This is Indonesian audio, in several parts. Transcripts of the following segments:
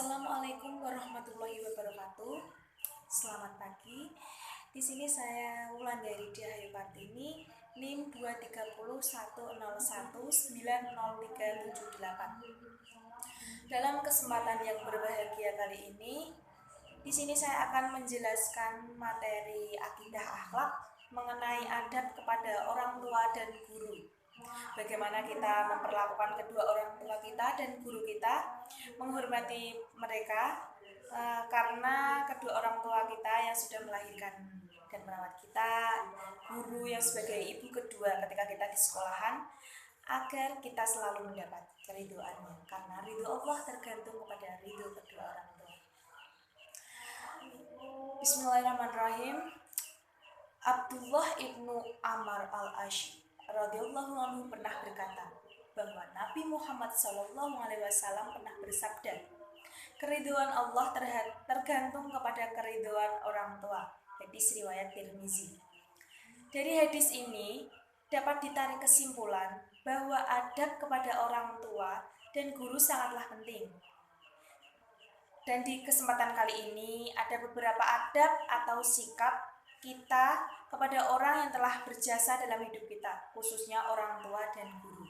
Assalamualaikum warahmatullahi wabarakatuh. Selamat pagi. Di sini saya Wulandari Diahayu Partini, NIM 23010190378. Dalam kesempatan yang berbahagia kali ini, di sini saya akan menjelaskan materi akidah akhlak mengenai adab kepada orang tua dan guru. Bagaimana kita memperlakukan kedua orang tua kita dan guru kita, menghormati mereka karena kedua orang tua kita yang sudah melahirkan dan merawat kita, guru yang sebagai ibu kedua ketika kita di sekolahan, agar kita selalu mendapat keridhoannya, karena ridho Allah tergantung kepada ridho kedua orang tua. Bismillahirrahmanirrahim. Abdullah ibnu Amr al-Ashi radhiyallahu anhu pernah berkata bahwa Nabi Muhammad SAW pernah bersabda, keridhaan Allah tergantung kepada keridhaan orang tua. Hadis riwayat Tirmizi. Dari hadis ini dapat ditarik kesimpulan bahwa adab kepada orang tua dan guru sangatlah penting. Dan di kesempatan kali ini ada beberapa adab atau sikap kita kepada orang yang telah berjasa dalam hidup kita, khususnya orang tua dan guru.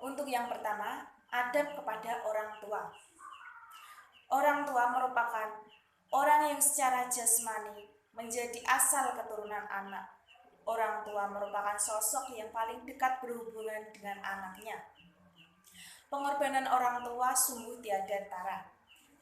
Untuk yang pertama, adab kepada orang tua. Orang tua merupakan orang yang secara jasmani menjadi asal keturunan anak. Orang tua merupakan sosok yang paling dekat berhubungan dengan anaknya. Pengorbanan orang tua sungguh tiada tara.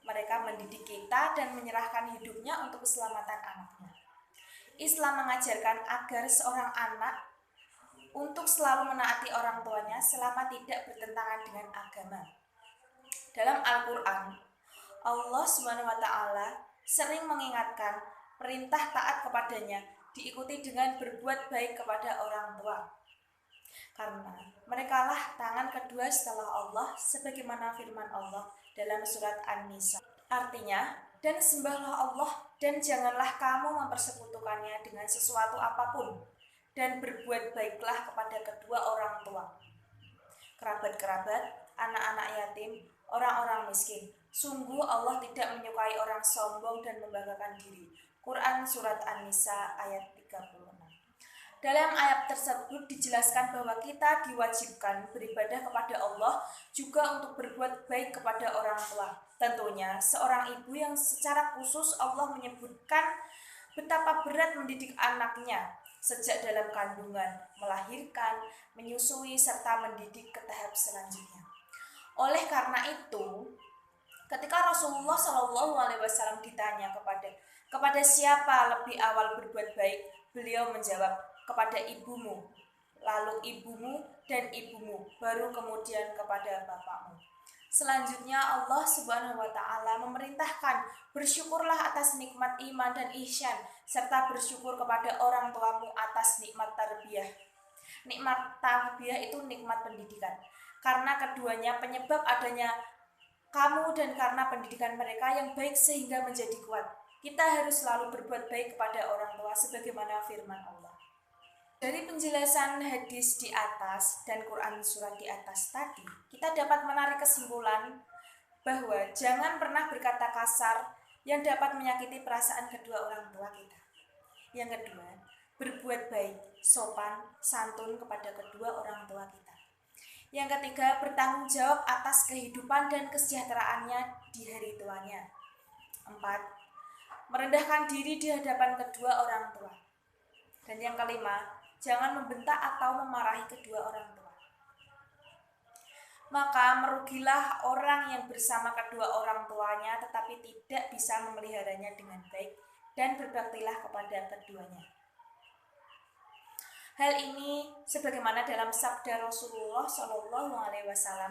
Mereka mendidik kita dan menyerahkan hidupnya untuk keselamatan anaknya. Islam mengajarkan agar seorang anak untuk selalu menaati orang tuanya selama tidak bertentangan dengan agama. Dalam Al-Quran, Allah SWT sering mengingatkan perintah taat kepadanya diikuti dengan berbuat baik kepada orang tua. Karena merekalah tangan kedua setelah Allah, sebagaimana firman Allah dalam surat An-Nisa. Artinya, dan sembahlah Allah dan janganlah kamu mempersekutukannya dengan sesuatu apapun, dan berbuat baiklah kepada kedua orang tua, kerabat-kerabat, anak-anak yatim, orang-orang miskin. Sungguh Allah tidak menyukai orang sombong dan membanggakan diri. Quran surat An-Nisa ayat 36. Dalam ayat tersebut dijelaskan bahwa kita diwajibkan beribadah kepada Allah juga untuk berbuat baik kepada orang tua. Tentunya seorang ibu yang secara khusus Allah menyebutkan betapa berat mendidik anaknya sejak dalam kandungan, melahirkan, menyusui, serta mendidik ke tahap selanjutnya. Oleh karena itu, ketika Rasulullah SAW ditanya kepada siapa lebih awal berbuat baik, beliau menjawab, kepada ibumu, lalu ibumu dan ibumu, baru kemudian kepada bapakmu. Selanjutnya Allah SWT memerintahkan, bersyukurlah atas nikmat iman dan ihsan, serta bersyukur kepada orang tuamu atas nikmat tarbiyah. Nikmat tarbiyah itu nikmat pendidikan, karena keduanya penyebab adanya kamu dan karena pendidikan mereka yang baik sehingga menjadi kuat. Kita harus selalu berbuat baik kepada orang tua sebagaimana firman Allah. Dari penjelasan hadis di atas dan Quran surat di atas tadi, kita dapat menarik kesimpulan bahwa jangan pernah berkata kasar yang dapat menyakiti perasaan kedua orang tua kita. Yang kedua, berbuat baik, sopan, santun kepada kedua orang tua kita. Yang ketiga, bertanggung jawab atas kehidupan dan kesejahteraannya di hari tuanya. 4. Merendahkan diri di hadapan kedua orang tua. Dan yang kelima, jangan membentak atau memarahi kedua orang tua. Maka merugilah orang yang bersama kedua orang tuanya tetapi tidak bisa memeliharanya dengan baik dan berbaktilah kepada keduanya. Hal ini sebagaimana dalam sabda Rasulullah SAW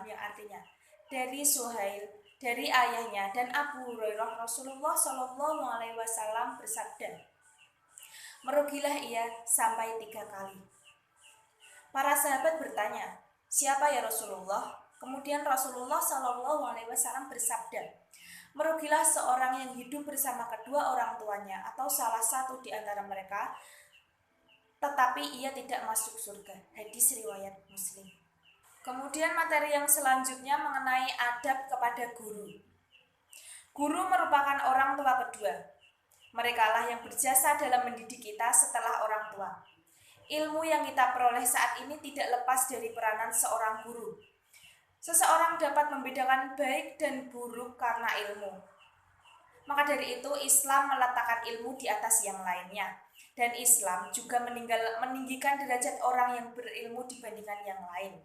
yang artinya, dari Suhail, dari ayahnya dan Abu Hurairah, Rasulullah SAW bersabda, merugilah ia sampai 3 kali. Para sahabat bertanya, siapa ya Rasulullah? Kemudian Rasulullah SAW bersabda, merugilah seorang yang hidup bersama kedua orang tuanya atau salah satu di antara mereka, tetapi ia tidak masuk surga. Hadis riwayat Muslim. Kemudian materi yang selanjutnya mengenai adab kepada guru. Guru merupakan orang tua kedua. Merekalah yang berjasa dalam mendidik kita setelah orang tua. Ilmu yang kita peroleh saat ini tidak lepas dari peranan seorang guru. Seseorang dapat membedakan baik dan buruk karena ilmu. Maka dari itu Islam meletakkan ilmu di atas yang lainnya. Dan Islam juga meninggikan derajat orang yang berilmu dibandingkan yang lain.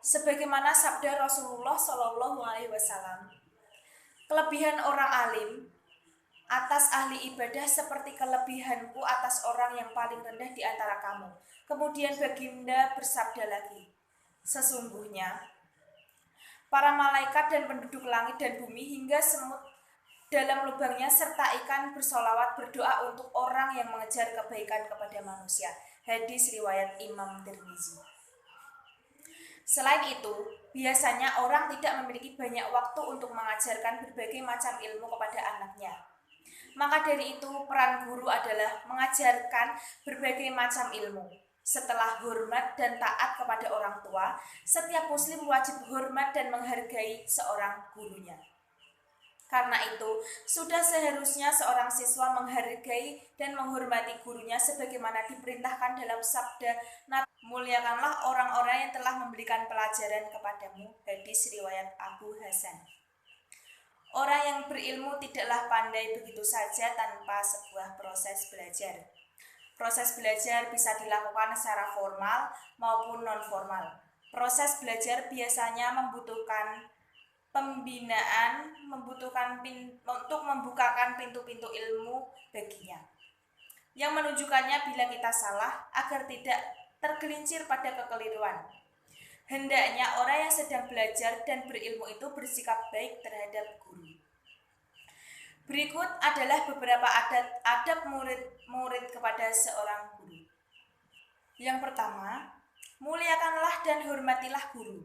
Sebagaimana sabda Rasulullah SAW, kelebihan orang alim atas ahli ibadah seperti kelebihanku atas orang yang paling rendah di antara kamu. Kemudian baginda bersabda lagi, sesungguhnya para malaikat dan penduduk langit dan bumi hingga semut dalam lubangnya serta ikan bersolawat berdoa untuk orang yang mengejar kebaikan kepada manusia. Hadis riwayat Imam Tirmizi. Selain itu, biasanya orang tidak memiliki banyak waktu untuk mengajarkan berbagai macam ilmu kepada anaknya. Maka dari itu, peran guru adalah mengajarkan berbagai macam ilmu. Setelah hormat dan taat kepada orang tua, setiap muslim wajib hormat dan menghargai seorang gurunya. Karena itu, sudah seharusnya seorang siswa menghargai dan menghormati gurunya sebagaimana diperintahkan dalam sabda Nabi, muliakanlah orang-orang yang telah memberikan pelajaran kepadamu. Hadis riwayat Abu Hasan. Orang yang berilmu tidaklah pandai begitu saja tanpa sebuah proses belajar. Proses belajar bisa dilakukan secara formal maupun non-formal. Proses belajar biasanya membutuhkan pembinaan, untuk membukakan pintu-pintu ilmu baginya, yang menunjukkannya bila kita salah agar tidak tergelincir pada kekeliruan. Hendaknya orang yang sedang belajar dan berilmu itu bersikap baik terhadap guru. Berikut adalah beberapa adab murid kepada seorang guru. Yang pertama, muliakanlah dan hormatilah guru.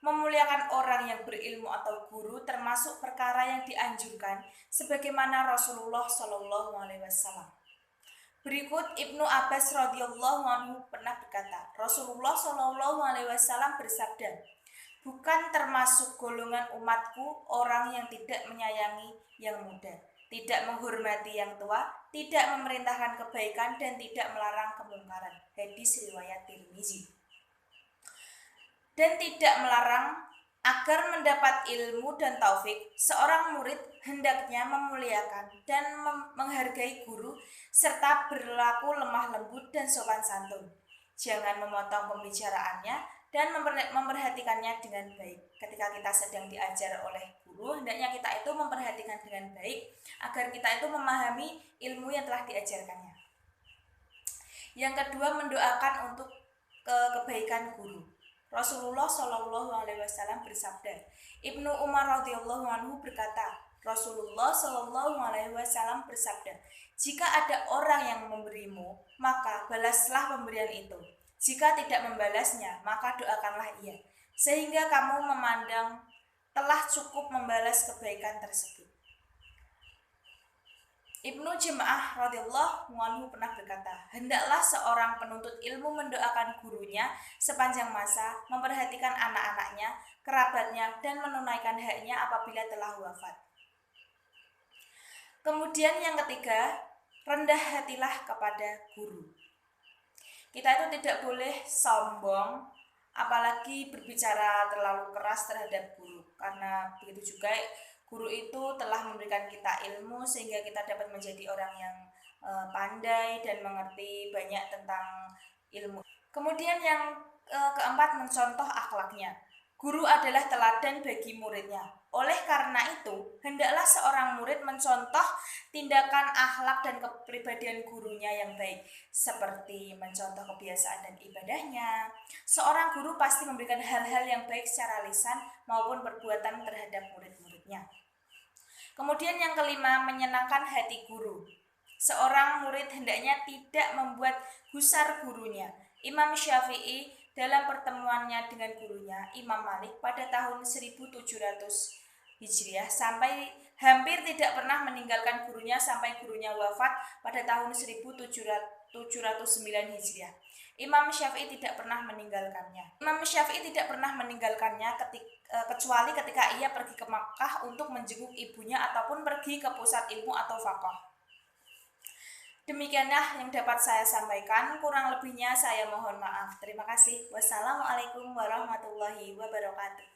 Memuliakan orang yang berilmu atau guru termasuk perkara yang dianjurkan sebagaimana Rasulullah SAW. Berikut Ibnu Abbas radhiyallahu anhu pernah berkata, Rasulullah SAW bersabda, bukan termasuk golongan umatku orang yang tidak menyayangi yang muda, tidak menghormati yang tua, tidak memerintahkan kebaikan dan tidak melarang kemungkaran. Hadis riwayat Tirmizi. Dan tidak melarang agar mendapat ilmu dan taufik, seorang murid hendaknya memuliakan dan menghargai guru serta berlaku lemah lembut dan sopan santun. Jangan memotong pembicaraannya dan memperhatikannya dengan baik. Ketika kita sedang diajar oleh guru, hendaknya kita itu memperhatikan dengan baik agar kita itu memahami ilmu yang telah diajarkannya. Yang kedua, mendoakan untuk kebaikan guru. Rasulullah SAW bersabda, Ibnu Umar radhiyallahu anhu berkata, Rasulullah SAW bersabda, jika ada orang yang memberimu, maka balaslah pemberian itu. Jika tidak membalasnya, maka doakanlah ia, sehingga kamu memandang telah cukup membalas kebaikan tersebut. Ibnu Jamaah radhiyallahu anhu pernah berkata, hendaklah seorang penuntut ilmu mendoakan gurunya sepanjang masa, memperhatikan anak-anaknya, kerabatnya, dan menunaikan haknya apabila telah wafat. Kemudian yang ketiga, rendah hatilah kepada guru. Kita itu tidak boleh sombong, apalagi berbicara terlalu keras terhadap guru, karena begitu juga guru itu telah memberikan kita ilmu sehingga kita dapat menjadi orang yang pandai dan mengerti banyak tentang ilmu. Kemudian yang keempat, mencontoh akhlaknya. Guru adalah teladan bagi muridnya. Oleh karena itu, hendaklah seorang murid mencontoh tindakan akhlak dan kepribadian gurunya yang baik, seperti mencontoh kebiasaan dan ibadahnya. Seorang guru pasti memberikan hal-hal yang baik secara lisan maupun perbuatan terhadap murid-muridnya. Kemudian yang kelima, menyenangkan hati guru. Seorang murid hendaknya tidak membuat gusar gurunya. Imam Syafi'i dalam pertemuannya dengan gurunya, Imam Malik, pada tahun 1700 Hijriah sampai hampir tidak pernah meninggalkan gurunya sampai gurunya wafat pada tahun 1709 Hijriah. Imam Syafi'i tidak pernah meninggalkannya. Imam Syafi'i tidak pernah meninggalkannya kecuali ketika ia pergi ke Makkah untuk menjenguk ibunya ataupun pergi ke pusat ilmu atau faqih. Demikianlah yang dapat saya sampaikan, kurang lebihnya saya mohon maaf. Terima kasih. Wassalamualaikum warahmatullahi wabarakatuh.